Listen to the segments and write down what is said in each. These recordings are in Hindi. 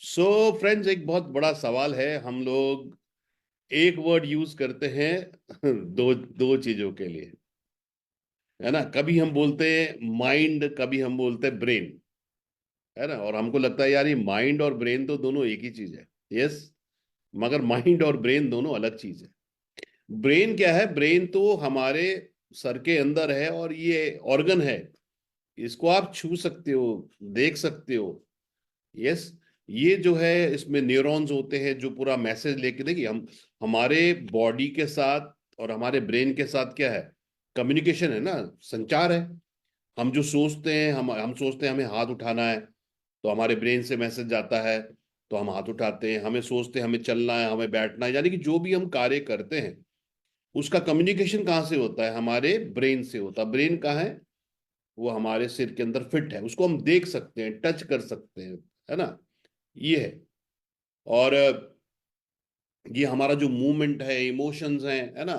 सो फ्रेंड्स, एक बहुत बड़ा सवाल है। हम लोग एक वर्ड यूज करते हैं दो दो चीजों के लिए, है ना। कभी हम बोलते हैं माइंड, कभी हम बोलते हैं ब्रेन, है ना। और हमको लगता है यार ये माइंड और ब्रेन तो दोनों एक ही चीज है। यस, मगर माइंड और ब्रेन दोनों अलग चीज है। ब्रेन क्या है? ब्रेन तो हमारे सर के अंदर है और ये ऑर्गन है। इसको आप छू सकते हो, देख सकते हो। यस, ये जो है इसमें न्यूरॉन्स होते हैं जो पूरा मैसेज लेके, देखिए हम हमारे बॉडी के साथ और हमारे ब्रेन के साथ क्या है, कम्युनिकेशन है ना, संचार है। हम जो सोचते हैं, हम सोचते हैं हमें हाथ उठाना है, तो हमारे ब्रेन से मैसेज जाता है, तो हम हाथ उठाते हैं। हमें सोचते हैं हमें चलना है, हमें बैठना है, यानी कि जो भी हम कार्य करते हैं उसका कम्युनिकेशन कहाँ से होता है? हमारे ब्रेन से होता है। ब्रेन कहाँ है? वो हमारे सिर के अंदर फिट है, उसको हम देख सकते हैं, टच कर सकते हैं, है ना। ये है। और ये हमारा जो मूवमेंट है, इमोशंस हैं, है ना,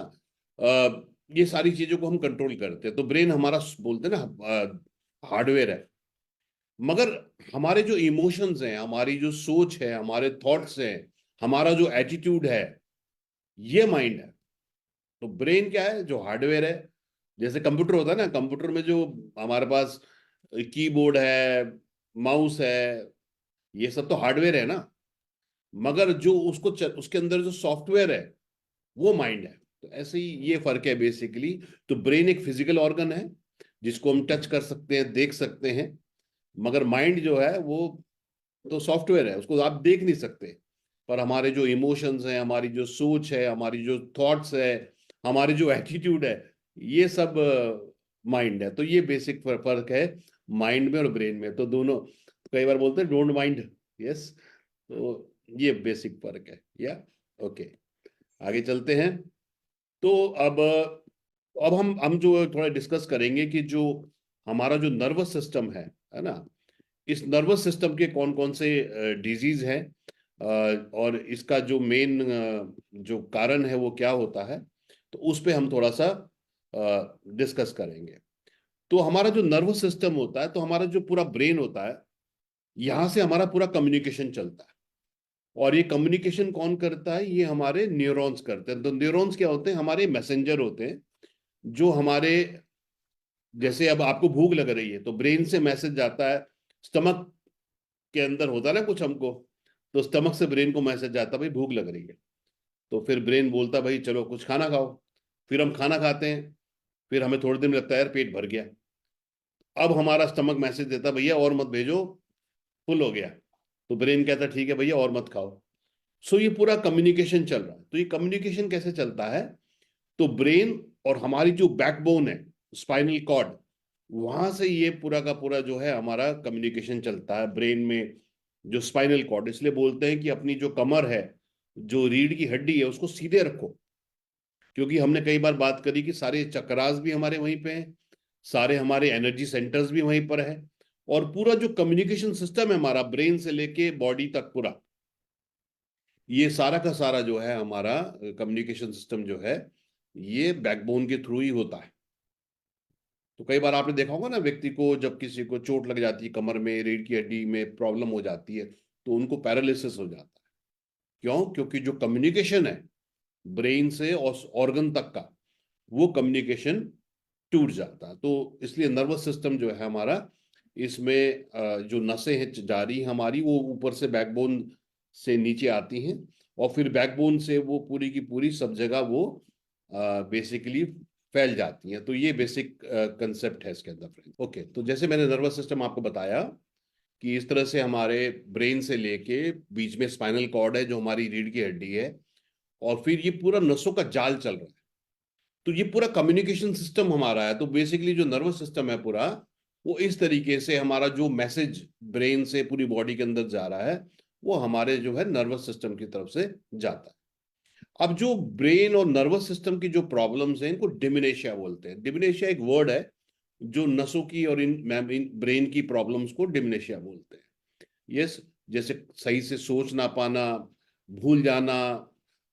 ये सारी चीजों को हम कंट्रोल करते हैं। तो ब्रेन हमारा, बोलते हैं ना, हार्डवेयर है। मगर हमारे जो इमोशंस हैं, हमारी जो सोच है, हमारे थॉट्स हैं, हमारा जो एटीट्यूड है, ये माइंड है। तो ब्रेन क्या है? जो हार्डवेयर है। जैसे कंप्यूटर होता है ना, कंप्यूटर में जो हमारे पास कीबोर्ड है, माउस है, ये सब तो हार्डवेयर है ना। मगर जो उसके अंदर जो सॉफ्टवेयर है, वो माइंड है। तो ऐसे ही ये फर्क है बेसिकली। तो ब्रेन एक फिजिकल ऑर्गन है जिसको हम टच कर सकते हैं, देख सकते हैं। मगर माइंड जो है वो तो सॉफ्टवेयर है, उसको आप देख नहीं सकते। पर हमारे जो इमोशंस हैं, हमारी जो सोच है, हमारी जो थॉट्स है, हमारी जो एटीट्यूड है, ये सब माइंड है। तो ये बेसिक फर्क है माइंड में और ब्रेन में। तो दोनों, कई बार बोलते हैं डोंट माइंड। यस, तो ये बेसिक फर्क है। या ओके, आगे चलते हैं। तो अब हम जो थोड़ा डिस्कस करेंगे कि जो हमारा जो नर्वस सिस्टम है ना, इस नर्वस सिस्टम के कौन कौन से डिजीज हैं, और इसका जो मेन जो कारण है वो क्या होता है, तो उस पे हम थोड़ा सा डिस्कस करेंगे। तो हमारा जो नर्वस सिस्टम होता है, तो हमारा जो पूरा ब्रेन होता है, यहाँ से हमारा पूरा कम्युनिकेशन चलता है। और ये कम्युनिकेशन कौन करता है? ये हमारे न्यूरॉन्स करते हैं। तो न्यूरॉन्स क्या होते हैं? हमारे मैसेंजर होते हैं जो हमारे, जैसे अब आपको भूख लग रही है तो ब्रेन से मैसेज जाता है। स्टमक के अंदर होता है ना कुछ हमको, तो स्टमक से ब्रेन को मैसेज जाता है भाई भूख लग रही है। तो फिर ब्रेन बोलता है भाई चलो कुछ खाना खाओ। फिर हम खाना खाते हैं, फिर हमें थोड़ी देर में लगता है यार पेट भर गया। अब हमारा स्टमक मैसेज देता है भैया और मत भेजो, फुल हो गया। तो ब्रेन कहता है ठीक है भैया और मत खाओ। सो ये पूरा कम्युनिकेशन चल रहा है। तो ये कम्युनिकेशन कैसे चलता है? तो ब्रेन और हमारी जो बैकबोन है, स्पाइनल कॉर्ड, वहां से ये पूरा का पूरा जो है हमारा कम्युनिकेशन चलता है ब्रेन में। जो स्पाइनल कॉर्ड, इसलिए बोलते हैं कि अपनी जो कमर है, जो रीढ़ की हड्डी है, उसको सीधे रखो। क्योंकि हमने कई बार बात करी कि सारे चक्रास भी हमारे वहीं पे हैं, सारे हमारे एनर्जी सेंटर्स भी वहीं पर है। और पूरा जो कम्युनिकेशन सिस्टम है हमारा, ब्रेन से लेके बॉडी तक पूरा, ये सारा का सारा जो है हमारा कम्युनिकेशन सिस्टम जो है, ये बैकबोन के थ्रू ही होता है। तो कई बार आपने देखा होगा ना, व्यक्ति को जब किसी को चोट लग जाती है, कमर में, रीढ़ की हड्डी में प्रॉब्लम हो जाती है, तो उनको पैरालिसिस हो जाता है। क्यों? क्योंकि जो कम्युनिकेशन है ब्रेन से और ऑर्गन तक का, वो कम्युनिकेशन टूट जाता है। तो इसलिए नर्वस सिस्टम जो है हमारा, इसमें जो नसें हैं जारी हमारी, वो ऊपर से बैकबोन से नीचे आती हैं, और फिर बैकबोन से वो पूरी की पूरी सब जगह वो बेसिकली फैल जाती हैं। तो ये बेसिक कंसेप्ट है इसके अंदर फ्रेंड। ओके, तो जैसे मैंने नर्वस सिस्टम आपको बताया कि इस तरह से हमारे ब्रेन से लेके बीच में स्पाइनल कॉर्ड है जो हमारी रीढ़ की हड्डी है, और फिर ये पूरा नसों का जाल चल रहा है। तो ये पूरा कम्युनिकेशन सिस्टम हमारा है। तो बेसिकली जो नर्वस सिस्टम है पूरा, वो इस तरीके से हमारा जो मैसेज ब्रेन से पूरी बॉडी के अंदर जा रहा है, वो हमारे जो है नर्वस सिस्टम की तरफ से जाता है। अब जो ब्रेन और नर्वस सिस्टम की जो प्रॉब्लम्स हैं, इनको डिमिनेशिया बोलते हैं। डिमिनेशिया एक वर्ड है जो नसों की और इन ब्रेन की प्रॉब्लम्स को डिमिनेशिया बोलते हैं। यस, जैसे सही से सोच ना पाना, भूल जाना,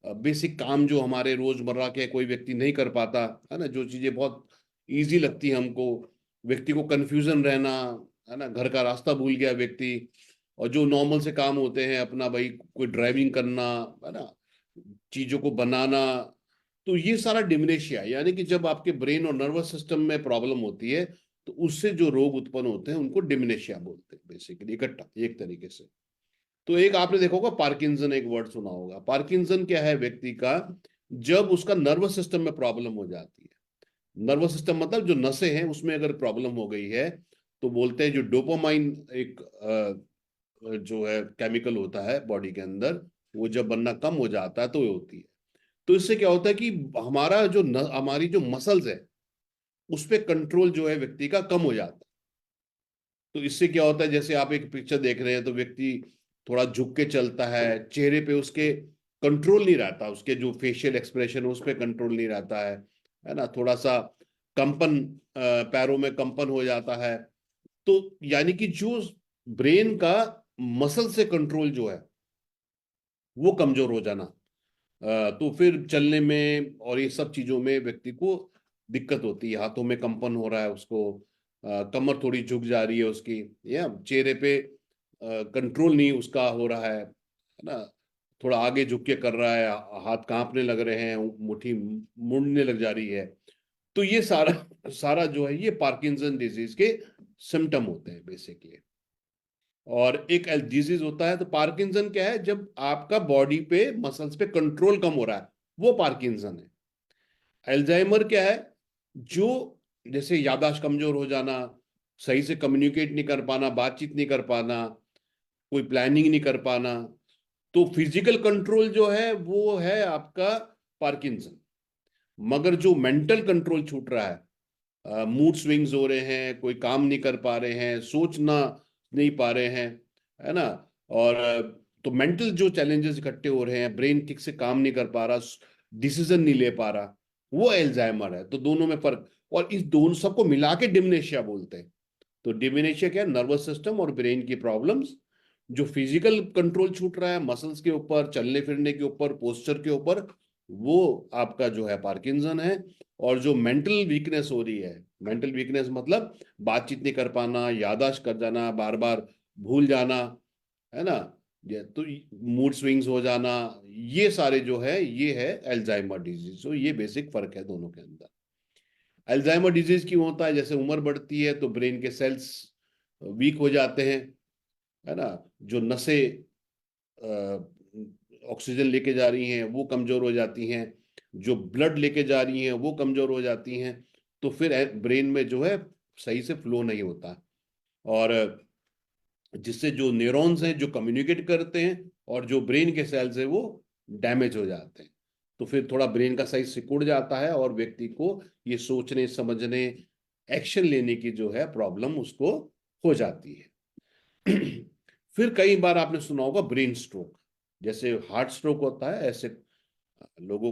बेसिक काम जो हमारे रोजमर्रा के कोई व्यक्ति नहीं कर पाता, है ना, जो चीजें बहुत इजी लगती है हमको, व्यक्ति को कंफ्यूजन रहना, है ना, घर का रास्ता भूल गया व्यक्ति, और जो नॉर्मल से काम होते हैं अपना, भाई कोई ड्राइविंग करना, है ना, चीजों को बनाना, तो ये सारा डिमेंशिया, यानी कि जब आपके ब्रेन और नर्वस सिस्टम में प्रॉब्लम होती है तो उससे जो रोग उत्पन्न होते हैं उनको डिमेंशिया बोलते हैं बेसिकली, इकट्ठा एक तरीके से। तो एक आपने देखा होगा पार्किंसन, एक वर्ड सुना होगा। पार्किंसन क्या है? व्यक्ति का जब उसका नर्वस सिस्टम में प्रॉब्लम हो जाती है। नर्वस सिस्टम मतलब जो नसें हैं उसमें अगर प्रॉब्लम हो गई है, तो बोलते हैं जो डोपामाइन एक जो है केमिकल होता है बॉडी के अंदर, वो जब बनना कम हो जाता है तो ये होती है। तो इससे क्या होता है कि हमारा जो हमारी जो मसल्स है उस पर कंट्रोल जो है व्यक्ति का कम हो जाता है। तो इससे क्या होता है, जैसे आप एक पिक्चर देख रहे हैं तो व्यक्ति थोड़ा झुक के चलता है, चेहरे पे उसके कंट्रोल नहीं रहता, उसके जो फेशियल एक्सप्रेशन है उस पर कंट्रोल नहीं रहता है ना, थोड़ा सा कंपन, पैरों में कंपन हो जाता है। तो यानी कि जो ब्रेन का मसल से कंट्रोल जो है वो कमजोर हो जाना, तो फिर चलने में और ये सब चीजों में व्यक्ति को दिक्कत होती है। हाथों में कंपन हो रहा है उसको, कमर थोड़ी झुक जा रही है उसकी, या चेहरे पे कंट्रोल नहीं उसका हो रहा है ना, थोड़ा आगे झुक के कर रहा है, हाथ कांपने लग रहे हैं, मुट्ठी मुड़ने लग जा रही है। तो ये सारा सारा जो है ये पार्किंसन डिजीज के सिम्टम होते हैं बेसिकली। और एक डिजीज होता है, तो पार्किंसन क्या है? जब आपका बॉडी पे मसल्स पे कंट्रोल कम हो रहा है, वो पार्किंसन है। अल्जाइमर क्या है? जो जैसे याददाश्त कमजोर हो जाना, सही से कम्युनिकेट नहीं कर पाना, बातचीत नहीं कर पाना, कोई प्लानिंग नहीं कर पाना, तो फिजिकल कंट्रोल जो है वो है आपका पार्किंसन। मगर जो मेंटल कंट्रोल छूट रहा है, मूड स्विंग्स हो रहे हैं, कोई काम नहीं कर पा रहे हैं, सोचना नहीं पा रहे हैं, है ना, और तो मेंटल जो चैलेंजेस इकट्ठे हो रहे हैं, ब्रेन ठीक से काम नहीं कर पा रहा, डिसीजन नहीं ले पा रहा, वो एल्जाइमर है। तो दोनों में फर्क, और इस दोनों सबको मिला के डिमेंशिया बोलते हैं। तो डिमेंशिया क्या है? नर्वस सिस्टम और ब्रेन की प्रॉब्लम्स, जो फिजिकल कंट्रोल छूट रहा है मसल्स के ऊपर, चलने फिरने के ऊपर, पोस्चर के ऊपर, वो आपका जो है पार्किंसन है। और जो मेंटल वीकनेस हो रही है, मेंटल वीकनेस मतलब बातचीत नहीं कर पाना, याददाश्त कर जाना, बार बार भूल जाना, है ना, ये तो मूड स्विंग्स हो जाना, ये सारे जो है ये है अल्जाइमर डिजीज। तो ये बेसिक फर्क है दोनों के अंदर। अल्जाइमर डिजीज क्यों होता है? जैसे उम्र बढ़ती है तो ब्रेन के सेल्स वीक हो जाते हैं, है ना, जो नसें ऑक्सीजन लेके जा रही हैं वो कमजोर हो जाती हैं, जो ब्लड लेके जा रही हैं वो कमजोर हो जाती हैं। तो फिर ब्रेन में जो है सही से फ्लो नहीं होता, और जिससे जो न्यूरॉन्स हैं जो कम्युनिकेट करते हैं और जो ब्रेन के सेल्स हैं वो डैमेज हो जाते हैं। तो फिर थोड़ा ब्रेन का साइज सिकुड़ जाता है और व्यक्ति को ये सोचने समझने, एक्शन लेने की जो है प्रॉब्लम उसको हो जाती है। फिर कई बार आपने सुना होगा ब्रेन स्ट्रोक, जैसे हार्ट स्ट्रोक होता है ऐसे लोगों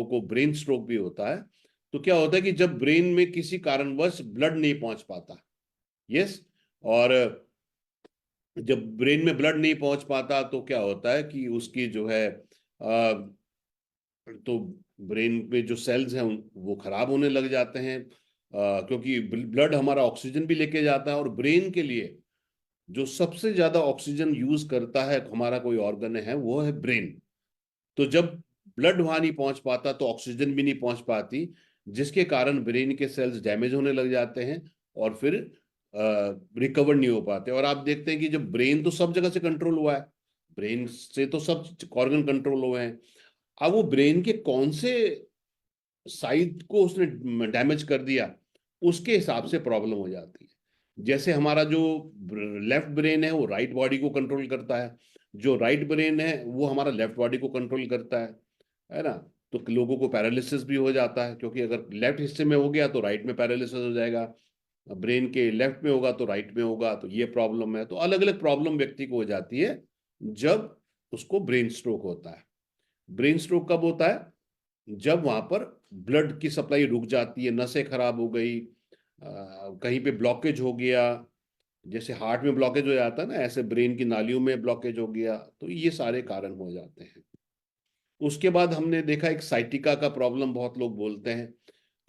को ब्रेन स्ट्रोक भी होता है। तो क्या होता है कि जब ब्रेन में किसी कारणवश ब्लड नहीं पहुंच पाता, यस, और जब ब्रेन में ब्लड नहीं पहुंच पाता तो क्या होता है कि उसकी जो है तो ब्रेन में जो सेल्स हैं वो खराब होने लग जाते हैं, क्योंकि ब्लड हमारा ऑक्सीजन भी लेके जाता है, और ब्रेन के लिए जो सबसे ज्यादा ऑक्सीजन यूज करता है हमारा कोई ऑर्गन है वो है ब्रेन। तो जब ब्लड वहां नहीं पहुंच पाता तो ऑक्सीजन भी नहीं पहुंच पाती, जिसके कारण ब्रेन के सेल्स डैमेज होने लग जाते हैं और फिर रिकवर नहीं हो पाते। और आप देखते हैं कि जब ब्रेन तो सब जगह से कंट्रोल हुआ है, ब्रेन से तो सब ऑर्गन कंट्रोल हुए हैं, अब वो ब्रेन के कौन से साइड को उसने डैमेज कर दिया उसके हिसाब से प्रॉब्लम हो जाती है। जैसे हमारा जो लेफ्ट ब्रेन है वो राइट बॉडी को कंट्रोल करता है, जो राइट ब्रेन है वो हमारा लेफ्ट बॉडी को कंट्रोल करता है ना। तो लोगों को पैरालिसिस भी हो जाता है, क्योंकि अगर लेफ्ट हिस्से में हो गया तो राइट में पैरालिसिस हो जाएगा, ब्रेन के लेफ्ट में होगा तो राइट में होगा, तो ये प्रॉब्लम है। तो अलग अलग प्रॉब्लम व्यक्ति को हो जाती है जब उसको ब्रेन स्ट्रोक होता है। ब्रेन स्ट्रोक कब होता है? जब वहां पर ब्लड की सप्लाई रुक जाती है, नसें खराब हो गई, कहीं पे ब्लॉकेज हो गया, जैसे हार्ट में ब्लॉकेज हो जाता है ना, ऐसे ब्रेन की नालियों में ब्लॉकेज हो गया, तो ये सारे कारण हो जाते हैं। उसके बाद हमने देखा एक साइटिका का प्रॉब्लम बहुत लोग बोलते हैं।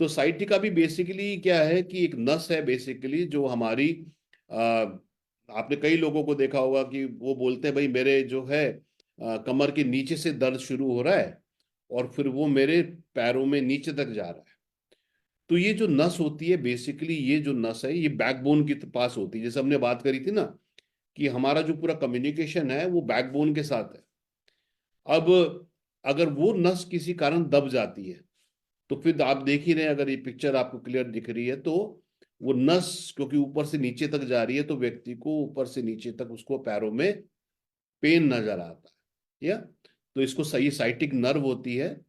तो साइटिका भी बेसिकली क्या है कि एक नस है बेसिकली जो हमारी आपने कई लोगों को देखा होगा कि वो बोलते हैं भाई मेरे जो है कमर के नीचे से दर्द शुरू हो रहा है और फिर वो मेरे पैरों में नीचे तक जा रहा है। तो ये जो नस होती है, बेसिकली ये जो नस है ये बैकबोन के पास होती है। जैसे हमने बात करी थी ना कि हमारा जो पूरा कम्युनिकेशन है वो बैकबोन के साथ है। अब अगर वो नस किसी कारण दब जाती है तो फिर आप देख ही रहे हैं, अगर ये पिक्चर आपको क्लियर दिख रही है तो वो नस क्योंकि ऊपर से नीचे तक जा रही है तो व्यक्ति को ऊपर से नीचे तक उसको पैरों में पेन नजर आता है, या तो इसको सही साइटिक नर्व होती है,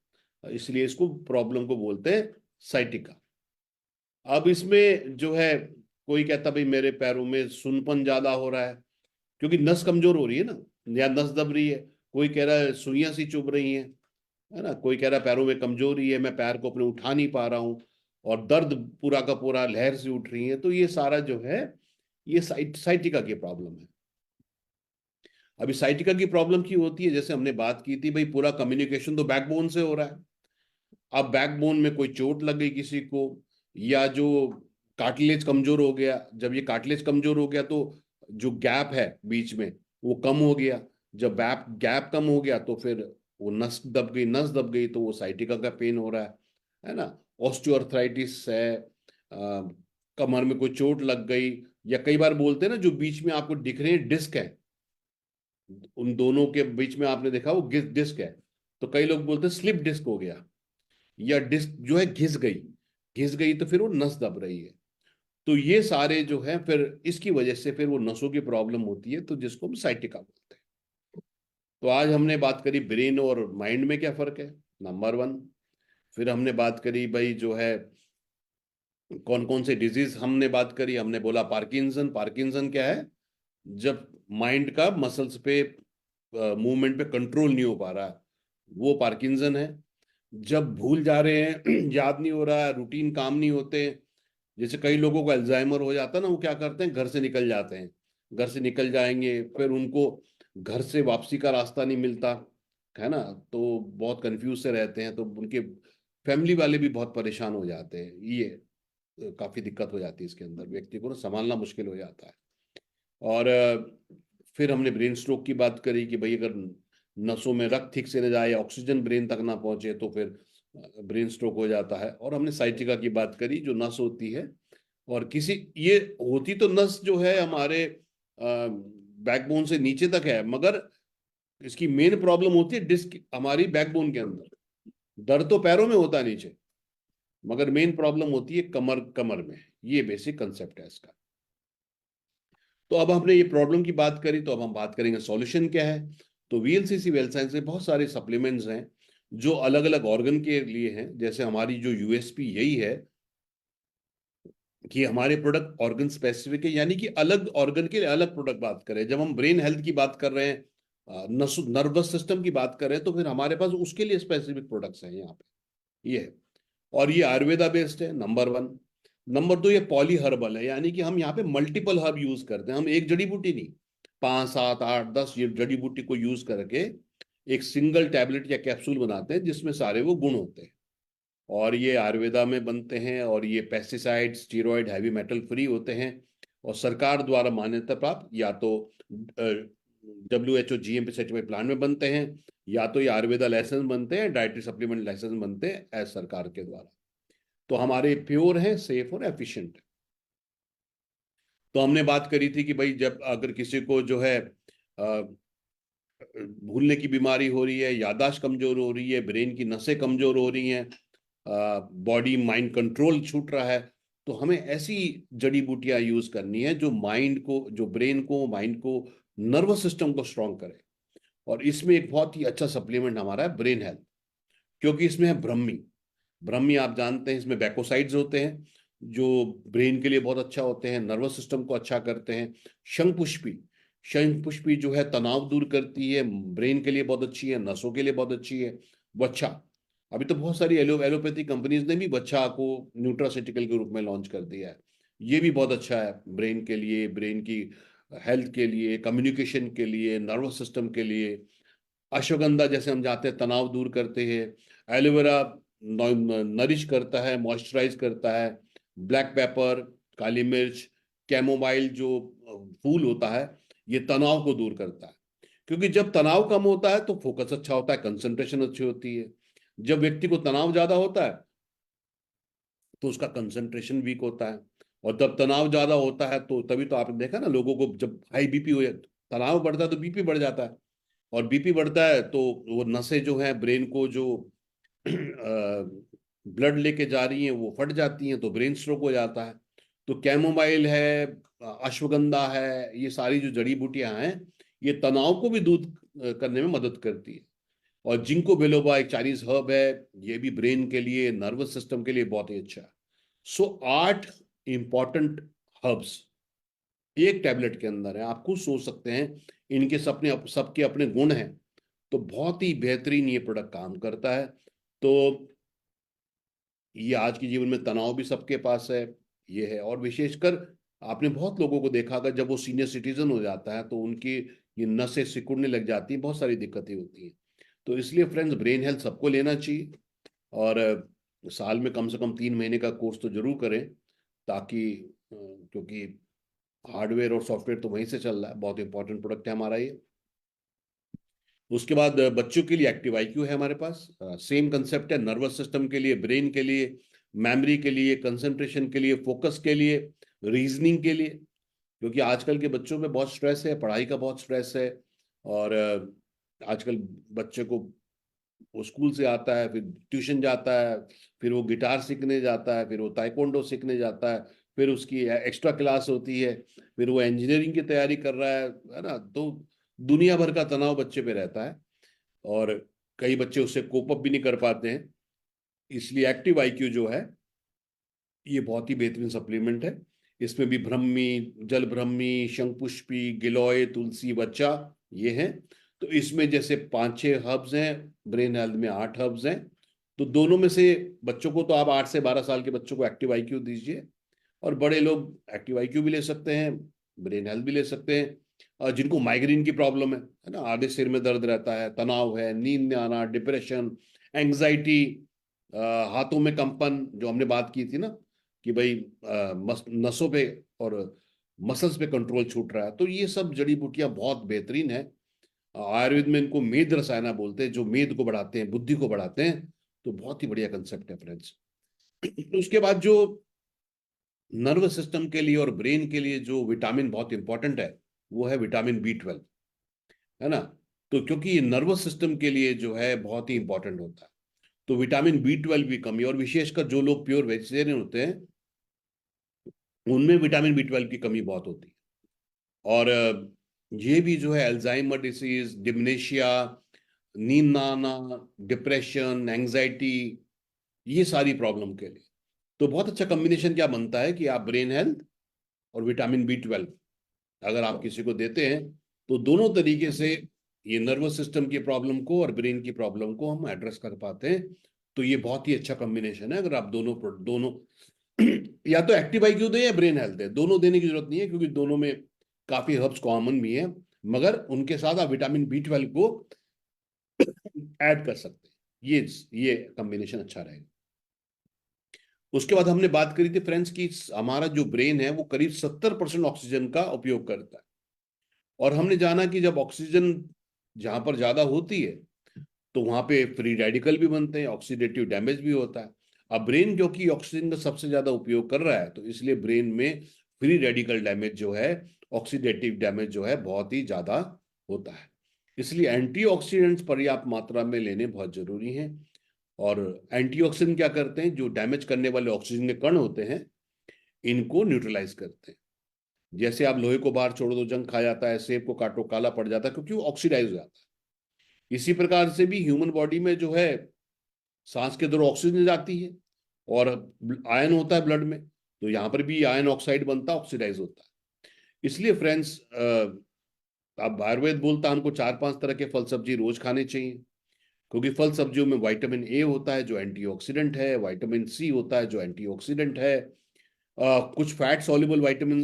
इसलिए इसको प्रॉब्लम को बोलते हैं साइटिका। अब इसमें जो है कोई कहता भाई मेरे पैरों में सुनपन ज्यादा हो रहा है क्योंकि नस कमजोर हो रही है ना, या नस दब रही है। कोई कह रहा है सुइयां सी चुभ रही हैं, है ना। कोई कह रहा है पैरों में कमजोरी है, मैं पैर को अपने उठा नहीं पा रहा हूं और दर्द पूरा का पूरा लहर से उठ रही है। तो ये सारा जो है ये साइटिका की प्रॉब्लम है। अभी साइटिका की प्रॉब्लम की होती है, जैसे हमने बात की थी भाई पूरा कम्युनिकेशन तो बैकबोन से हो रहा है। अब बैकबोन में कोई चोट लग गई किसी को, या जो कार्टिलेज कमजोर हो गया, जब ये कार्टिलेज कमजोर हो गया तो जो गैप है बीच में वो कम हो गया। जब गैप गैप कम हो गया तो फिर वो नस दब गई तो वो साइटिका का पेन हो रहा है ना। ऑस्टियोआर्थराइटिस है, कमर में कोई चोट लग गई, या कई बार बोलते हैं ना जो बीच में आपको दिख रहे हैं डिस्क है, उन दोनों के बीच में आपने देखा वो डिस्क है, तो कई लोग बोलते हैं स्लिप डिस्क हो गया, या डिस्क जो है घिस गई तो फिर वो नस दब रही है। तो ये सारे जो है फिर इसकी वजह से फिर वो नसों की प्रॉब्लम होती है, तो जिसको हम साइटिका बोलते हैं। तो आज हमने बात करी ब्रेन और माइंड में क्या फर्क है, नंबर वन। फिर हमने बात करी भाई जो है कौन कौन से डिजीज हमने बात करी। हमने बोला पार्किंसन। पार्किंसन क्या है, जब माइंड का मसल्स पे मूवमेंट पे कंट्रोल नहीं हो पा रहा है, वो पार्किंसन है। जब भूल जा रहे हैं याद नहीं हो रहा है, रूटीन काम नहीं होते, जैसे कई लोगों को अल्जाइमर हो जाता है ना, वो क्या करते हैं घर से निकल जाते हैं, घर से निकल जाएंगे फिर उनको घर से वापसी का रास्ता नहीं मिलता, है ना। तो बहुत कंफ्यूज से रहते हैं, तो उनके फैमिली वाले भी बहुत परेशान हो जाते हैं। ये काफी दिक्कत हो जाती है, इसके अंदर व्यक्ति को ना संभालना मुश्किल हो जाता है। और फिर हमने ब्रेन स्ट्रोक की बात करी कि भाई अगर नसों में रक्त ठीक से न जाए, ऑक्सीजन ब्रेन तक ना पहुंचे तो फिर ब्रेन स्ट्रोक हो जाता है। और हमने साइटिका की बात करी जो नस होती है, और किसी ये होती तो नस जो है हमारे बैकबोन से नीचे तक है, मगर इसकी मेन प्रॉब्लम होती है डिस्क हमारी बैकबोन के अंदर। दर्द तो पैरों में होता है नीचे, मगर मेन प्रॉब्लम होती है कमर कमर में। ये बेसिक कंसेप्ट है इसका। तो अब हमने ये प्रॉब्लम की बात करी, तो अब हम बात करेंगे सॉल्यूशन क्या है। तो वीएलसीसी वेल साइंस में बहुत सारे सप्लीमेंट्स हैं जो अलग अलग ऑर्गन के लिए हैं। जैसे हमारी जो यूएसपी यही है कि हमारे प्रोडक्ट ऑर्गन स्पेसिफिक है, यानी कि अलग ऑर्गन के लिए अलग प्रोडक्ट बात करें। जब हम ब्रेन हेल्थ की बात कर रहे हैं, नर्वस सिस्टम की बात कर रहे हैं, तो फिर हमारे पास उसके लिए स्पेसिफिक प्रोडक्ट्स हैं यहाँ पे, ये है। और ये आयुर्वेदा बेस्ड है, नंबर वन। नंबर दो, ये पॉली हर्बल है, यानी कि हम यहाँ पे मल्टीपल हर्ब यूज करते हैं। हम एक जड़ी बूटी नहीं, 5 7 8 10 ये जड़ी बूटी को यूज करके एक सिंगल टैबलेट या कैप्सूल बनाते हैं जिसमें सारे वो गुण होते हैं। और ये आयुर्वेदा में बनते हैं, और ये pesticide steroid heavy metal free होते हैं, और सरकार द्वारा मान्यता प्राप्त, या तो WHO GMP सर्टिफाइड प्लांट में बनते हैं, या तो ये आयुर्वेदा लाइसेंस बनते हैं, डाइटरी सप्लीमेंट लाइसेंस बनते हैं एज सरकार के द्वारा। तो हमारे प्योर हैं, सेफ और एफिशिएंट है। तो हमने बात करी थी कि भाई जब अगर किसी को जो है भूलने की बीमारी हो रही है, याददाश्त कमजोर हो रही है, ब्रेन की नसें कमजोर हो रही हैं, बॉडी माइंड कंट्रोल छूट रहा है, तो हमें ऐसी जड़ी बूटियां यूज करनी है जो माइंड को, जो ब्रेन को, माइंड को, नर्वस सिस्टम को स्ट्रांग करे। और इसमें एक बहुत ही अच्छा सप्लीमेंट हमारा है ब्रेन हेल्थ, क्योंकि इसमें है ब्रह्मी। ब्रह्मी आप जानते हैं इसमें बैकोसाइड्स होते हैं जो ब्रेन के लिए बहुत अच्छा होते हैं, नर्वस सिस्टम को अच्छा करते हैं। शंखपुष्पी, शंखपुष्पी जो है तनाव दूर करती है, ब्रेन के लिए बहुत अच्छी है, नसों के लिए बहुत अच्छी है। वच्छा, अभी तो बहुत सारी एलोपैथी कंपनीज ने भी वच्छा को न्यूट्रासिटिकल के रूप में लॉन्च कर दिया है। ये भी बहुत अच्छा है ब्रेन के लिए, ब्रेन की हेल्थ के लिए, कम्युनिकेशन के लिए, नर्वस सिस्टम के लिए। अश्वगंधा जैसे हम जाते हैं तनाव दूर करते हैं। एलोवेरा नरिश करता है, मॉइस्चराइज करता है। ब्लैक पेपर, काली मिर्च, कैमोमाइल जो फूल होता है, ये तनाव को दूर करता है। क्योंकि जब तनाव कम होता है तो फोकस अच्छा होता है, कंसंट्रेशन अच्छी होती है। जब व्यक्ति को तनाव ज्यादा होता है तो उसका कंसंट्रेशन वीक होता है। और जब तनाव ज्यादा होता है तो तभी तो आपने देखा ना, लोगों को जब हाई बीपी हो, तनाव बढ़ता है तो बीपी बढ़ जाता है। और बीपी बढ़ता है तो वो नसें जो है ब्रेन को जो ब्लड लेके जा रही हैं वो फट जाती हैं, तो ब्रेन स्ट्रोक हो जाता है। तो कैमोमाइल है, अश्वगंधा है, ये सारी जो जड़ी बूटियां हैं, ये तनाव को भी दूर करने में मदद करती है। और जिंको बिलोबा एक चाइनीज हर्ब है, ये भी ब्रेन के लिए, नर्वस सिस्टम के लिए बहुत ही अच्छा है। सो 8 इंपॉर्टेंट हर्ब्स एक टैबलेट के अंदर है। आप खुद सोच सकते हैं, इनके सबके अपने गुण हैं। तो बहुत ही बेहतरीन ये प्रोडक्ट काम करता है। तो ये आज के जीवन में तनाव भी सबके पास है, ये है। और विशेषकर आपने बहुत लोगों को देखा अगर जब वो सीनियर सिटीजन हो जाता है तो उनकी ये नसें सिकुड़ने लग जाती हैं, बहुत सारी दिक्कतें होती हैं। तो इसलिए फ्रेंड्स, ब्रेन हेल्थ सबको लेना चाहिए। और साल में कम से कम 3 महीने का कोर्स तो जरूर करें, ताकि क्योंकि हार्डवेयर और सॉफ्टवेयर तो वहीं से चल रहा है, बहुत इंपॉर्टेंट प्रोडक्ट है हमारा ये। उसके बाद बच्चों के लिए एक्टिव आईक्यू है हमारे पास। सेम कंसेप्ट है, नर्वस सिस्टम के लिए, ब्रेन के लिए, मेमोरी के लिए, कंसंट्रेशन के लिए, फोकस के लिए, रीजनिंग के लिए। क्योंकि आजकल के बच्चों में बहुत स्ट्रेस है, पढ़ाई का बहुत स्ट्रेस है। और आजकल बच्चे को वो स्कूल से आता है, फिर ट्यूशन जाता है, फिर वो गिटार सीखने जाता है, फिर वो ताइक्वांडो सीखने जाता है, फिर उसकी एक्स्ट्रा क्लास होती है, फिर वो इंजीनियरिंग की तैयारी कर रहा है ना। तो दुनिया भर का तनाव बच्चे पे रहता है। और कई बच्चे उससे कोप अप भी नहीं कर पाते हैं। इसलिए एक्टिव आईक्यू जो है, ये बहुत ही बेहतरीन सप्लीमेंट है। इसमें भी ब्रह्मी, जल ब्रह्मी, शंखपुष्पी, गिलोय, तुलसी, बच्चा, ये हैं। तो इसमें जैसे 5-6 हर्ब्स हैं, ब्रेन हेल्थ में 8 हर्ब्स हैं। तो दोनों में से बच्चों को तो आप 8 से 12 साल के बच्चों को एक्टिव आईक्यू दीजिए, और बड़े लोग एक्टिव आईक्यू भी ले सकते हैं, ब्रेन हेल्थ भी ले सकते हैं। और जिनको माइग्रेन की प्रॉब्लम है ना, आधे सिर में दर्द रहता है, तनाव है, नींद न आना, डिप्रेशन, एंग्जाइटी, हाथों में कंपन, जो हमने बात की थी ना कि भाई नसों पे और मसल्स पे कंट्रोल छूट रहा है, तो ये सब जड़ी बूटियां बहुत बेहतरीन है। आयुर्वेद में इनको मेद रसायना बोलते हैं, जो मेद को बढ़ाते हैं, बुद्धि को बढ़ाते हैं। तो बहुत ही बढ़िया कंसेप्ट है फ्रेंड्स। उसके बाद जो नर्वस सिस्टम के लिए और ब्रेन के लिए जो विटामिन बहुत इंपॉर्टेंट है, वो है विटामिन B12, है ना। तो क्योंकि ये नर्वस सिस्टम के लिए जो है बहुत ही इंपॉर्टेंट होता है, तो विटामिन B12 की कमी, और विशेषकर जो लोग प्योर वेजिटेरियन होते हैं उनमें विटामिन B12 की कमी बहुत होती है। और ये भी जो है अल्जाइमर डिसीज, डिमेंशिया, नींद ना आना, डिप्रेशन, एंग्जाइटी, ये सारी प्रॉब्लम के लिए तो बहुत अच्छा कॉम्बिनेशन क्या बनता है कि आप ब्रेन हेल्थ और विटामिन B12 अगर आप किसी को देते हैं, तो दोनों तरीके से ये नर्वस सिस्टम की प्रॉब्लम को और ब्रेन की प्रॉब्लम को हम एड्रेस कर पाते हैं। तो ये बहुत ही अच्छा कॉम्बिनेशन है। अगर आप दोनों दोनों या तो एक्टिव आईक्यू दें या ब्रेन हेल्थ दें, दोनों देने की जरूरत नहीं है, क्योंकि दोनों में काफी हर्ब्स कॉमन भी है। मगर उनके साथ आप विटामिन B12 को ऐड कर सकते हैं। ये कॉम्बिनेशन अच्छा रहेगा। उसके बाद हमने बात करी थी फ्रेंड्स की हमारा जो ब्रेन है वो करीब 70% ऑक्सीजन का उपयोग करता है। और हमने जाना कि जब ऑक्सीजन जहां पर ज्यादा होती है तो वहां पे फ्री रेडिकल भी बनते हैं, ऑक्सीडेटिव डैमेज भी होता है। अब ब्रेन क्योंकि ऑक्सीजन का सबसे ज्यादा उपयोग कर रहा है, तो इसलिए ब्रेन में फ्री रेडिकल डैमेज जो है, ऑक्सीडेटिव डैमेज जो है, बहुत ही ज्यादा होता है। इसलिए एंटीऑक्सीडेंट्स पर्याप्त मात्रा में लेने बहुत जरूरी हैं। और एंटीऑक्सीडेंट क्या करते हैं, जो डैमेज करने वाले ऑक्सीजन के कण होते हैं इनको न्यूट्रलाइज करते हैं। जैसे आप लोहे को बाहर छोड़ दो, जंग खा जाता है, सेब को काटो काला पड़ जाता है, क्योंकि वो ऑक्सीडाइज हो जाता है। इसी प्रकार से भी ह्यूमन बॉडी में जो है, सांस के दौरान ऑक्सीजन जाती है और आयन होता है ब्लड में, तो यहाँ पर भी आयन ऑक्साइड बनता है, ऑक्सीडाइज होता है। इसलिए फ्रेंड्स, अब आयुर्वेद बोलता है हमको 4-5 तरह के फल सब्जी रोज खाने चाहिए, क्योंकि फल सब्जियों में विटामिन ए होता है जो एंटीऑक्सीडेंट है, विटामिन सी होता है जो एंटीऑक्सीडेंट है, कुछ फैट सॉल्युबल विटामिन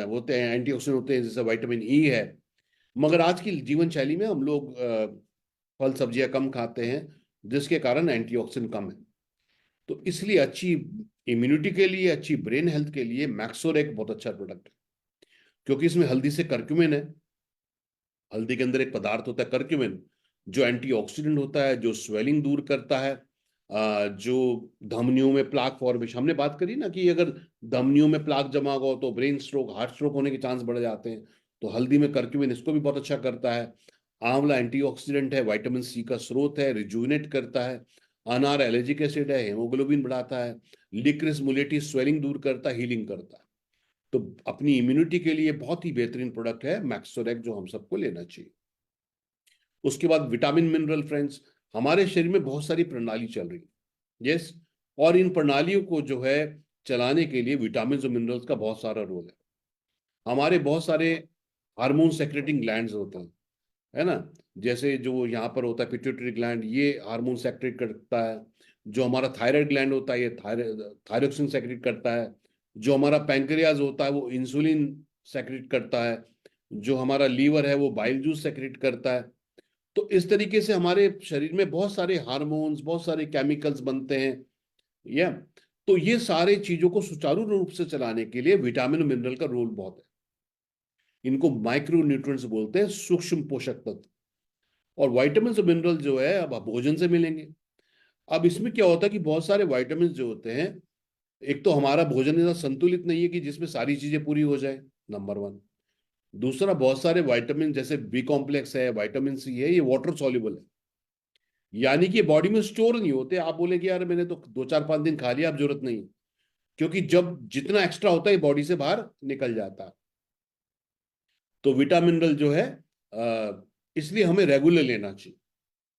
होते हैं, एंटीऑक्सीडेंट होते हैं, जैसे विटामिन ई है। मगर आज की जीवन शैली में हम लोग फल सब्जियां कम खाते हैं, जिसके कारण एंटीऑक्सीडेंट कम है। तो इसलिए अच्छी इम्यूनिटी के लिए, अच्छी ब्रेन हेल्थ के लिए मैक्सोरेक बहुत अच्छा प्रोडक्ट है, क्योंकि इसमें हल्दी से करक्यूमिन है। हल्दी के अंदर एक पदार्थ होता है करक्यूमिन, जो एंटीऑक्सीडेंट होता है, जो स्वेलिंग दूर करता है, जो धमनियों में प्लाक फॉर्मेशन, हमने बात करी ना कि अगर धमनियों में प्लाक जमा हो तो ब्रेन स्ट्रोक, हार्ट स्ट्रोक होने के चांस बढ़ जाते हैं। तो हल्दी में करक्यूमिन इसको भी बहुत अच्छा करता है। आंवला एंटीऑक्सीडेंट है, विटामिन सी का स्रोत है, रिजुविनेट करता है। अनार एलर्जिक एसिड है, हेमोग्लोबिन बढ़ाता है। लिक्रिस मुलेटी स्वेलिंग दूर करता है, हीलिंग करता है। तो अपनी इम्यूनिटी के लिए बहुत ही बेहतरीन प्रोडक्ट है मैक्सोरेक, जो हम सबको लेना चाहिए। उसके बाद विटामिन मिनरल फ्रेंड्स, हमारे शरीर में बहुत सारी प्रणाली चल रही है, यस, और इन प्रणालियों को जो है चलाने के लिए विटामिन और मिनरल्स का बहुत सारा रोल है। हमारे बहुत सारे हार्मोन सेक्रेटिंग ग्लैंड्स होते हैं, है ना। जैसे जो यहाँ पर होता है पिट्यूटरी ग्लैंड, ये हार्मोन सेक्रेट करता है। जो हमारा थायराइड ग्लैंड होता है, ये थायरोक्सिन सेक्रेट करता है। जो हमारा पैंक्रियाज होता है वो इंसुलिन सेक्रेट करता है। जो हमारा लीवर है वो बाइल जूस सेक्रेट करता है। तो इस तरीके से हमारे शरीर में बहुत सारे हार्मोन्स, बहुत सारे केमिकल्स बनते हैं, या तो ये सारे चीजों को सुचारू रूप से चलाने के लिए विटामिन और मिनरल का रोल बहुत है। इनको माइक्रो न्यूट्रिएंट्स बोलते हैं, सूक्ष्म पोषक तत्व। और विटामिन और मिनरल जो है अब भोजन से मिलेंगे। अब इसमें क्या होता है कि बहुत सारे विटामिन जो होते हैं, एक तो हमारा भोजन इतना संतुलित नहीं है कि जिसमें सारी चीजें पूरी हो जाए, नंबर वन। दूसरा, बहुत सारे विटामिन जैसे बी कॉम्प्लेक्स है, विटामिन सी है, ये वाटर सॉल्युबल है, यानी कि बॉडी में स्टोर नहीं होते। आप बोले कि यार मैंने तो 2 4 5 दिन खा लिया, अब जरूरत नहीं, क्योंकि जब जितना एक्स्ट्रा होता है बॉडी से बाहर निकल जाता है। तो विटामिन मिनरल जो है इसलिए हमें रेगुलर लेना चाहिए।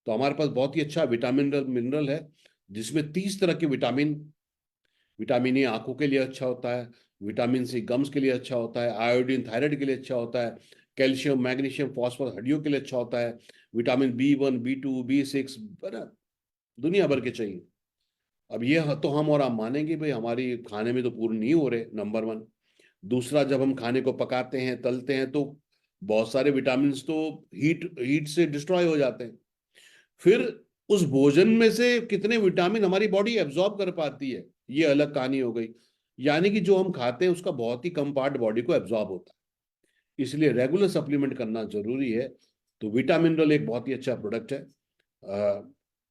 तो हमारे पास बहुत ही अच्छा विटामिन मिनरल है, जिसमें 30 तरह के विटामिन। विटामिन ए आंखों के लिए अच्छा होता है, विटामिन सी गम्स के लिए अच्छा होता है, आयोडीन थायराइड के लिए अच्छा होता है, कैल्शियम मैग्नीशियम फॉस्फोरस हड्डियों के लिए अच्छा होता है, विटामिन B1 B2 B6, दुनिया भर के चाहिए। अब ये तो हम और आप मानेंगे भाई हमारी खाने में तो पूर्ण नहीं हो रहे, नंबर वन। दूसरा, जब हम खाने को पकाते हैं, तलते हैं, तो बहुत सारे विटामिन तो हीट हीट से डिस्ट्रॉय हो जाते हैं। फिर उस भोजन में से कितने विटामिन हमारी बॉडी एब्जॉर्ब कर पाती है, ये अलग कहानी हो गई। यानी कि जो हम खाते हैं उसका बहुत ही कम पार्ट बॉडी को एब्जॉर्ब होता है, इसलिए रेगुलर सप्लीमेंट करना जरूरी है। तो विटामिन मिनरल एक बहुत ही अच्छा प्रोडक्ट है।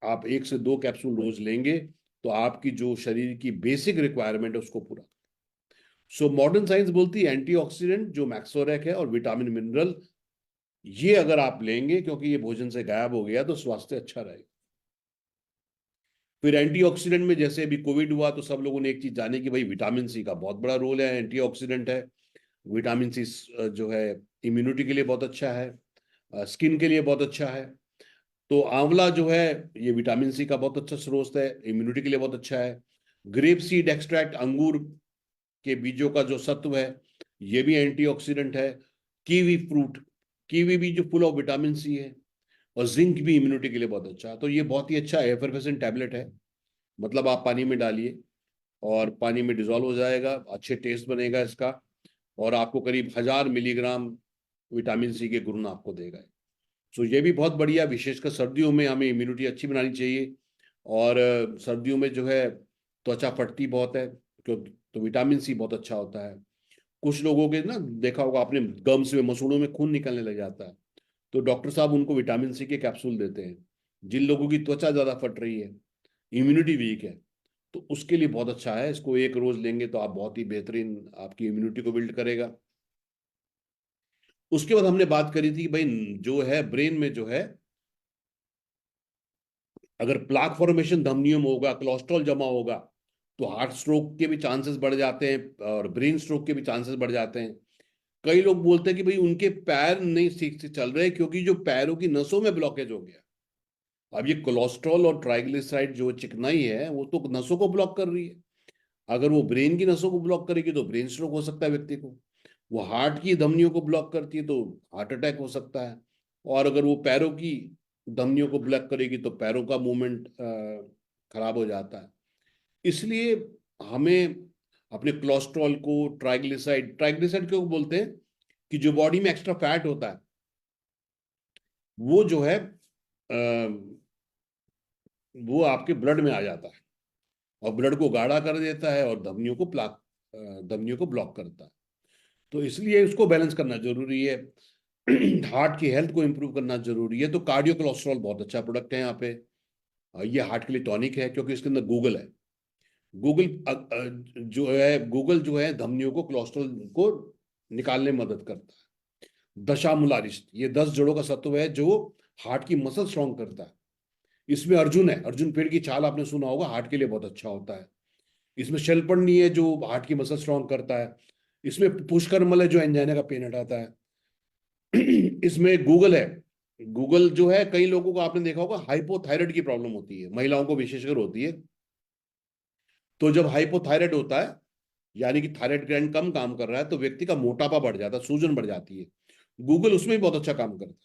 आप 1 से 2 कैप्सूल रोज लेंगे तो आपकी जो शरीर की बेसिक रिक्वायरमेंट है उसको पूरा। सो मॉडर्न साइंस बोलती है एंटीऑक्सीडेंट जो मैक्सोरेक है और विटामिन मिनरल, ये अगर आप लेंगे, क्योंकि ये भोजन से गायब हो गया, तो स्वास्थ्य अच्छा रहेगा। फिर एंटीऑक्सीडेंट में जैसे अभी कोविड हुआ तो सब लोगों ने एक चीज जानी कि भाई विटामिन सी का बहुत बड़ा रोल है, एंटीऑक्सीडेंट है। विटामिन सी जो है इम्यूनिटी के लिए बहुत अच्छा है, स्किन के लिए बहुत अच्छा है। तो आंवला जो है ये विटामिन सी का बहुत अच्छा स्रोत है, इम्यूनिटी के लिए बहुत अच्छा है। ग्रेप सीड एक्सट्रैक्ट, अंगूर के बीजों का जो सत्व है, ये भी एंटीऑक्सीडेंट है। कीवी फ्रूट, कीवी भी जो फुल ऑफ विटामिन सी है। और जिंक भी इम्यूनिटी के लिए बहुत अच्छा है। तो ये बहुत ही अच्छा एफरवेसेंट टैबलेट है, मतलब आप पानी में डालिए और पानी में डिजोल्व हो जाएगा, अच्छे टेस्ट बनेगा इसका, और आपको करीब 1000 मिलीग्राम विटामिन सी के गुण आपको देगा। सो ये भी बहुत बढ़िया, विशेषकर सर्दियों में हमें इम्यूनिटी अच्छी बनानी चाहिए। और सर्दियों में जो है त्वचा फटती बहुत है, क्यों, तो विटामिन सी बहुत अच्छा होता है। कुछ लोगों के ना, देखा होगा आपने, गम्स में, मसूड़ों में खून निकलने लग जाता है, तो डॉक्टर साहब उनको विटामिन सी के कैप्सूल देते हैं। जिन लोगों की त्वचा ज्यादा फट रही है, इम्यूनिटी वीक है, तो उसके लिए बहुत अच्छा है। इसको एक रोज लेंगे तो आप बहुत ही बेहतरीन आपकी इम्यूनिटी को बिल्ड करेगा। उसके बाद हमने बात करी थी कि भाई जो है ब्रेन में जो है, अगर प्लाक फॉर्मेशन धमनियों में होगा, कोलेस्ट्रॉल जमा होगा, तो हार्ट स्ट्रोक के भी चांसेस बढ़ जाते हैं और ब्रेन स्ट्रोक के भी चांसेस बढ़ जाते हैं। कई लोग बोलते हैं कि भाई उनके पैर नहीं ठीक से चल रहे क्योंकि जो पैरों की नसों में ब्लॉकेज हो गया। अब ये कोलेस्ट्रॉल और ट्राइग्लिसराइड जो चिकनाई है वो तो नसों को ब्लॉक कर रही है। अगर वो ब्रेन की नसों को ब्लॉक करेगी तो ब्रेन स्ट्रोक हो सकता है व्यक्ति को। वो हार्ट की धमनियों को ब्लॉक करती है तो हार्ट अटैक हो सकता है। और अगर वो पैरों की धमनियों को ब्लॉक करेगी तो पैरों का मूवमेंट खराब हो जाता है। इसलिए हमें अपने कोलेस्ट्रॉल को, ट्राइग्लिसराइड, ट्राइग्लिसराइड क्यों बोलते हैं, कि जो बॉडी में एक्स्ट्रा फैट होता है वो जो है वो आपके ब्लड में आ जाता है। और ब्लड को गाढ़ा कर देता है और धमनियों को ब्लॉक करता है। तो इसलिए उसको बैलेंस करना जरूरी है। हार्ट की हेल्थ को इंप्रूव करना जरूरी है। तो कार्डियो कोलेस्ट्रॉल बहुत अच्छा प्रोडक्ट है यहाँ पे। ये हार्ट के लिए टॉनिक है क्योंकि इसके अंदर गूगल है। गूगल जो है धमनियों को कोलेस्ट्रॉल को निकालने में मदद करता है। दशामूलारिष्ट, ये 10 जड़ों का सत्व है जो हार्ट की मसल स्ट्रांग करता है। इसमें अर्जुन है, अर्जुन पेड़ की छाल आपने सुना होगा, हार्ट के लिए बहुत अच्छा होता है। इसमें शैलपन्नी है जो हार्ट की मसल स्ट्रांग करता है। इसमें पुष्करमल है जो एंजाइना का पेन हटाता है। इसमें गूगल है। गूगल जो है, कई लोगों को आपने देखा होगा हाइपोथायराइड की प्रॉब्लम होती है, महिलाओं को विशेषकर होती है। तो जब हाइपोथायराइड होता है, यानी कि थायराइड ग्लैंड कम काम कर रहा है, तो व्यक्ति का मोटापा बढ़ जाता है, सूजन बढ़ जाती है। गूगल उसमें भी बहुत अच्छा काम करता है।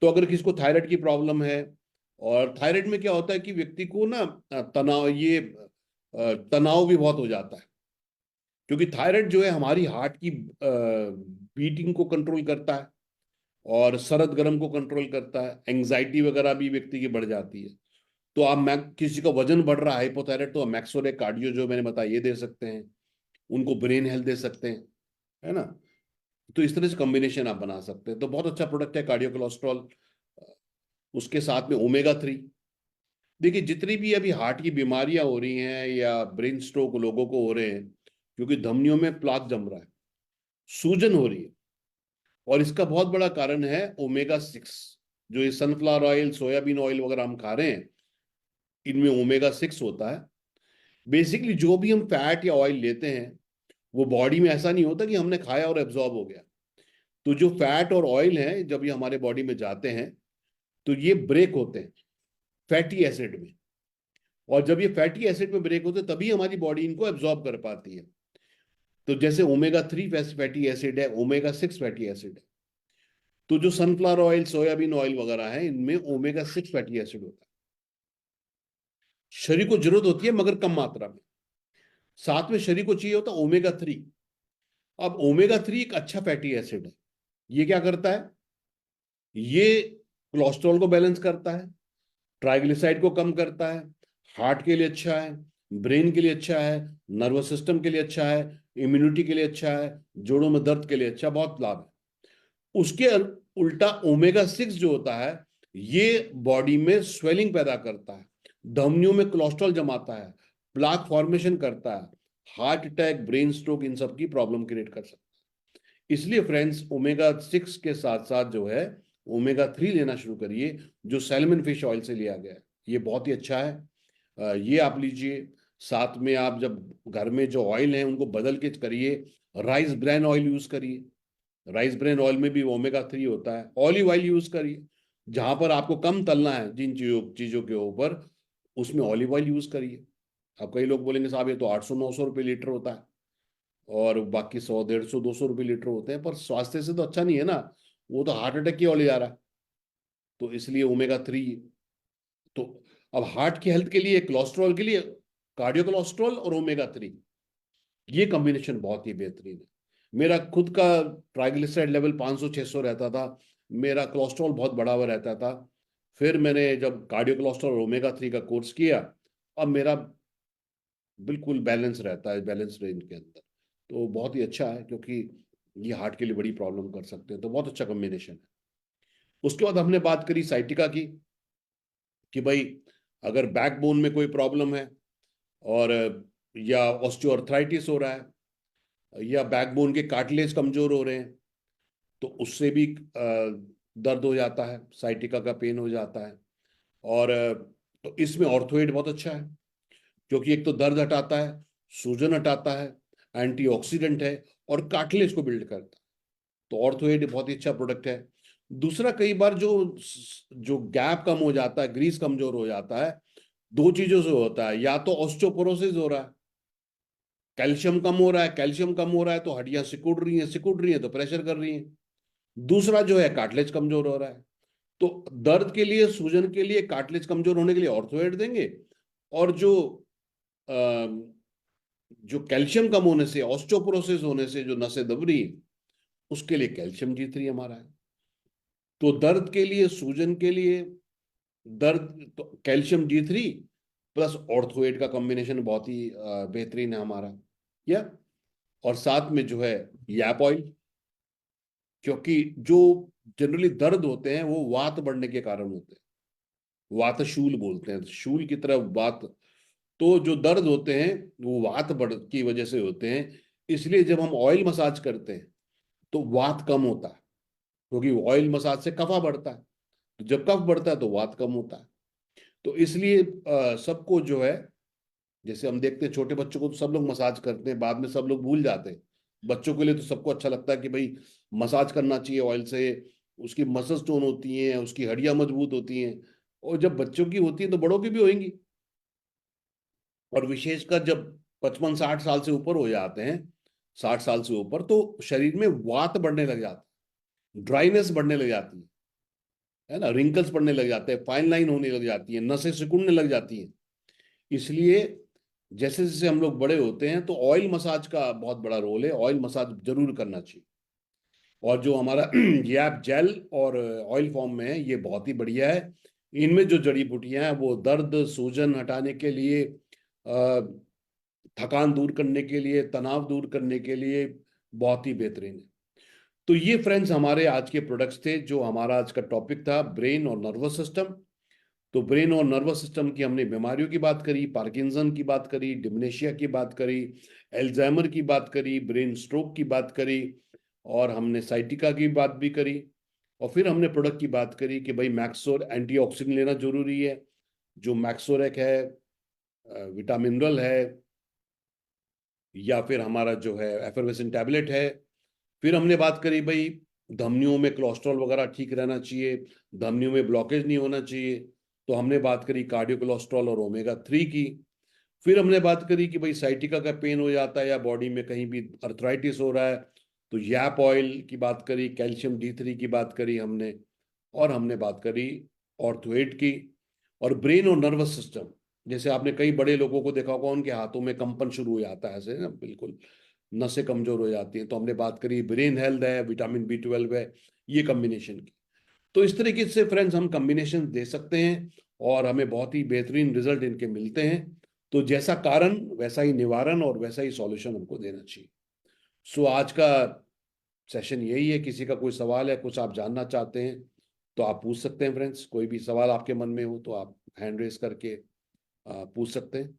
तो अगर किसी को थायराइड की प्रॉब्लम है, और थायराइड में क्या होता है कि व्यक्ति को ना तनाव भी बहुत हो जाता है। क्योंकि थायराइड जो है हमारी हार्ट की बीटिंग को कंट्रोल करता है, और सरद गरम को कंट्रोल करता है। एंग्जाइटी वगैरह भी व्यक्ति की बढ़ जाती है। तो आप किसी का वजन बढ़ रहा है हाइपोथायराइड, तो मैक्सोरे कार्डियो जो मैंने बताया ये दे सकते हैं। उनको ब्रेन हेल्थ दे सकते हैं, है ना। तो इस तरह से कॉम्बिनेशन आप बना सकते हैं। तो बहुत अच्छा प्रोडक्ट है कार्डियो कोलेस्ट्रॉल। उसके साथ में ओमेगा 3। देखिए, जितनी भी अभी हार्ट की बीमारियां हो रही हैं या ब्रेन स्ट्रोक लोगों को हो रहे हैं, क्योंकि धमनियों में प्लाक जम रहा है, सूजन हो रही है, और इसका बहुत बड़ा कारण है ओमेगा 6। जो ये सनफ्लावर ऑयल, सोयाबीन ऑयल वगैरह हम खा रहे हैं, इनमें ओमेगा 6 होता है। बेसिकली जो भी हम फैट या ऑयल लेते हैं, वो बॉडी में ऐसा नहीं होता कि हमने खाया और एब्जॉर्ब हो गया। तो जो फैट और ऑयल है, जब ये हमारे बॉडी में जाते हैं, तो ये ब्रेक होते हैं फैटी एसिड में। और जब ये फैटी एसिड में ब्रेक होते हैं, तभी हमारी बॉडी इनको एब्जॉर्ब कर पाती है। तो जैसे ओमेगा 3 फैटी एसिड है, ओमेगा 6 फैटी एसिड है। तो जो सनफ्लावर ऑयल, सोयाबीन ऑयल वगैरह है, इनमें ओमेगा 6 फैटी एसिड होता है। शरीर को जरूरत होती है मगर कम मात्रा में। साथ में शरीर को चाहिए होता ओमेगा 3। अब ओमेगा 3 एक अच्छा फैटी एसिड है। ये क्या करता है? ये कोलेस्ट्रॉल को बैलेंस करता है, ट्राइग्लिसराइड को कम करता है, हार्ट के लिए अच्छा है, ब्रेन के लिए अच्छा है, नर्वस सिस्टम के लिए अच्छा है, इम्यूनिटी के लिए अच्छा है, जोड़ों में दर्द के लिए अच्छा, बहुत लाभ है। उसके उल्टा ओमेगा 6 जो होता है, ये बॉडी में स्वेलिंग पैदा करता है, धमनियों में कोलेस्ट्रॉल जमाता है, प्लाक फॉर्मेशन करता है, हार्ट अटैक, ब्रेन स्ट्रोक, इन सब की प्रॉब्लम क्रिएट कर सकता है। इसलिए फ्रेंड्स, ओमेगा 6 के साथ साथ जो है ओमेगा 3 लेना शुरू करिए, जो सैल्मन फिश ऑयल से लिया गया है। ये बहुत ही अच्छा है। ये आप लीजिए। साथ में आप जब घर में जो ऑयल हैं उनको बदल के करिए, राइस ब्रान ऑयल यूज करिए। राइस ब्रान ऑयल में भी ओमेगा 3 होता है। ऑलिव ऑयल यूज करिए। जहां पर आपको कम तलना है जिन चीजों चीजों के ऊपर, उसमें ऑलिव ऑयल यूज करिए। अब कई लोग बोलेंगे साहब ये तो 800-900 रुपये लीटर होता है, और बाकी 100, 150, 200 रुपये लीटर होते हैं, पर स्वास्थ्य से तो अच्छा नहीं है ना। वो तो हार्ट अटैक की ओर ले जा रहा है। तो इसलिए ओमेगा 3। तो अब हार्ट की हेल्थ के लिए, कोलेस्ट्रॉल के लिए, कार्डियो कोलेस्ट्रॉल और ओमेगा 3, ये कॉम्बिनेशन बहुत ही बेहतरीन है। मेरा खुद का ट्राइग्लिसराइड लेवल 500-600 रहता था। मेरा कोलेस्ट्रॉल बहुत बढ़ा हुआ रहता था। फिर मैंने जब कार्डियो कोलेस्ट्रॉल और ओमेगा 3 का कोर्स किया, अब मेरा बिल्कुल बैलेंस रहता है, बैलेंस रेंज के अंदर। तो बहुत ही अच्छा है, क्योंकि ये हार्ट के लिए बड़ी प्रॉब्लम कर सकते हैं। तो बहुत अच्छा कॉम्बिनेशन है। उसके बाद हमने बात करी साइटिका की, कि भाई अगर बैकबोन में कोई प्रॉब्लम है, और या ऑस्टियोआर्थराइटिस हो रहा है, या बैकबोन के कार्टिलेज कमजोर हो रहे हैं, तो उससे भी दर्द हो जाता है, साइटिका का पेन हो जाता है। और तो इसमें ऑर्थोएड बहुत अच्छा है, क्योंकि एक तो दर्द हटाता है, सूजन हटाता है, एंटीऑक्सीडेंट है, और कार्टिलेज को बिल्ड करता है। तो ऑर्थोएड बहुत ही अच्छा प्रोडक्ट है। दूसरा, कई बार जो जो गैप कम हो जाता है, ग्रीस कमजोर हो जाता है, दो चीजों से होता है। या तो ऑस्टियोपोरोसिस हो रहा है, कैल्शियम कम हो रहा है, कैल्शियम कम हो रहा है तो हड्डियां सिकुड़ रही हैं तो प्रेशर कर रही हैं। दूसरा जो है, कार्टिलेज कमजोर हो रहा है। तो दर्द के लिए, सूजन के लिए, कार्टिलेज कमजोर होने के लिए ऑर्थोएड देंगे। और जो कैल्शियम कम होने से, ऑस्टियोपोरोसिस होने से जो नसें दब रही हैं, उसके लिए कैल्शियम D3 हमारा है। तो दर्द के लिए, सूजन के लिए, दर्द तो कैल्शियम D3, प्लस ऑर्थोएड का कॉम्बिनेशन बहुत ही बेहतरीन है हमारा, या और साथ में जो है याप ऑयल, क्योंकि जो जनरली दर्द होते हैं वो वात बढ़ने के कारण होते हैं, वात शूल बोलते हैं, शूल की तरह वात। तो जो दर्द होते हैं वो वात बढ़ की वजह से होते हैं। इसलिए जब हम ऑयल मसाज करते हैं तो वात कम होता है, क्योंकि ऑयल मसाज से कफा बढ़ता है, तो जब कफ बढ़ता है तो वात कम होता है। तो इसलिए सबको जो है, जैसे हम देखते हैं छोटे बच्चों को तो सब लोग मसाज करते हैं, बाद में सब लोग भूल जाते हैं। बच्चों के लिए तो सबको अच्छा लगता है कि भाई मसाज करना चाहिए ऑयल से, उसकी मसल्स टोन होती हैं, उसकी हड्डियां मजबूत होती हैं। और जब बच्चों की होती है तो बड़ों की भी होंगी। और विशेषकर जब 55-60 साल से ऊपर हो जाते हैं, 60 साल से ऊपर, तो शरीर में वात बढ़ने लग जाता है, ड्राइनेस बढ़ने लग जाती है ना, रिंकल्स पड़ने लग जाते हैं, फाइन लाइन होने लग जाती है, नसें सिकुड़ने लग जाती हैं। इसलिए जैसे जैसे हम लोग बड़े होते हैं तो ऑयल मसाज का बहुत बड़ा रोल है, ऑयल मसाज जरूर करना चाहिए। और जो हमारा यैप जेल और ऑयल फॉर्म में है, ये बहुत ही बढ़िया है। इनमें जो जड़ी बूटियां हैं वो दर्द सूजन हटाने के लिए, थकान दूर करने के लिए, तनाव दूर करने के लिए बहुत ही बेहतरीन है। तो ये फ्रेंड्स हमारे आज के प्रोडक्ट्स थे, जो हमारा आज का टॉपिक था, ब्रेन और नर्वस सिस्टम। तो ब्रेन और नर्वस सिस्टम की हमने बीमारियों की बात करी, पार्किंसन की बात करी, डिमेंशिया की बात करी, एल्जाइमर की बात करी, ब्रेन स्ट्रोक की बात करी, और हमने साइटिका की बात भी करी। और फिर हमने प्रोडक्ट की बात करी कि भाई मैक्सोर एंटीऑक्सीडेंट लेना जरूरी है। जो मैक्सोरेक है, विटामिन मिनरल है, या फिर हमारा जो है एफरवेसिन टैबलेट है। फिर हमने बात करी भाई धमनियों में कोलेस्ट्रॉल वगैरह ठीक रहना चाहिए, धमनियों में ब्लॉकेज नहीं होना चाहिए, तो हमने बात करी कार्डियो कोलेस्ट्रॉल और ओमेगा 3 की। फिर हमने बात करी कि भाई साइटिका का पेन हो जाता है या बॉडी में कहीं भी अर्थराइटिस हो रहा है, तो यैप ऑयल की बात करी, कैल्शियम D3 की बात करी हमने, और हमने बात करी ऑर्थोएड की। और ब्रेन और नर्वस सिस्टम, जैसे आपने कई बड़े लोगों को देखा होगा, उनके हाथों में कंपन शुरू हो जाता है ऐसे ना, बिल्कुल नसें कमजोर हो जाती हैं, तो हमने बात करी ब्रेन हेल्थ है, विटामिन B12 है, ये कम्बिनेशन की। तो इस तरीके से फ्रेंड्स हम कम्बिनेशन दे सकते हैं और हमें बहुत ही बेहतरीन रिजल्ट इनके मिलते हैं। तो जैसा कारण वैसा ही निवारण और वैसा ही सॉल्यूशन हमको देना चाहिए। सो आज का सेशन यही है। किसी का कोई सवाल है, कुछ आप जानना चाहते हैं तो आप पूछ सकते हैं फ्रेंड्स। कोई भी सवाल आपके मन में हो तो आप हैंड रेस करके पूछ सकते हैं।